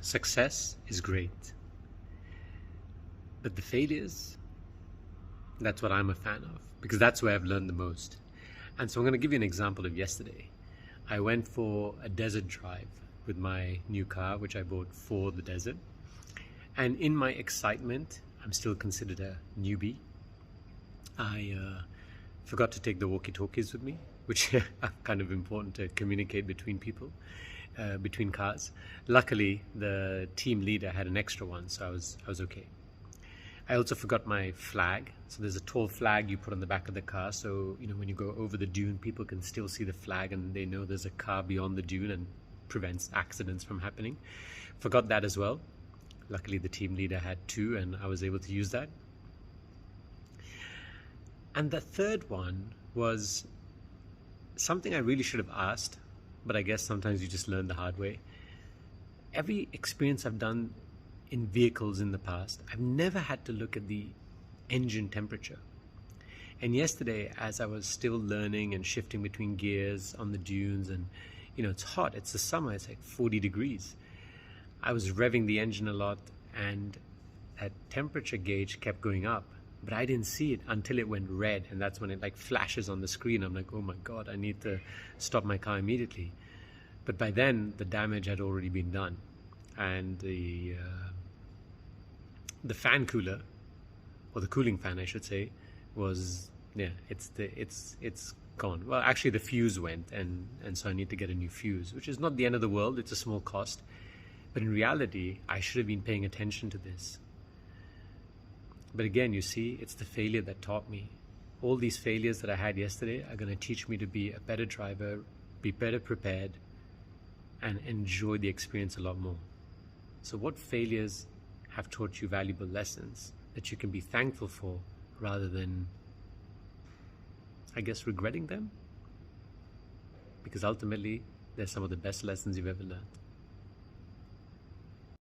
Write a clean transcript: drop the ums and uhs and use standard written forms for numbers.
Success is great, but the failures, that's what I'm a fan of, because that's where I've learned the most. And so I'm going to give you an example of yesterday. I went for a desert drive with my new car, which I bought for the desert. And in my excitement, I'm still considered a newbie. I forgot to take the walkie-talkies with me, which are kind of important to communicate between people, between cars. Luckily, the team leader had an extra one, so I was okay. I also forgot my flag. So there's a tall flag you put on the back of the car, so when you go over the dune, people can still see the flag and they know there's a car beyond the dune and prevents accidents from happening. Forgot that as well. Luckily, the team leader had two and I was able to use that. And the third one was something I really should have asked, but I guess sometimes you just learn the hard way. Every experience I've done in vehicles in the past, I've never had to look at the engine temperature. And yesterday, as I was still learning and shifting between gears on the dunes, and it's hot, it's the summer, it's like 40 degrees. I was revving the engine a lot and that temperature gauge kept going up, but I didn't see it until it went red, and that's when it like flashes on the screen. I'm like, oh my God, I need to stop my car immediately. But by then the damage had already been done, and the fan cooler, or the cooling fan I should say, was it's gone. Well, actually the fuse went, and so I need to get a new fuse, which is not the end of the world. It's a small cost, but in reality I should have been paying attention to this. But again, you see, it's the failure that taught me. All these failures that I had yesterday are going to teach me to be a better driver, be better prepared, and enjoy the experience a lot more. So what failures have taught you valuable lessons that you can be thankful for rather than, I guess, regretting them? Because ultimately, they're some of the best lessons you've ever learned.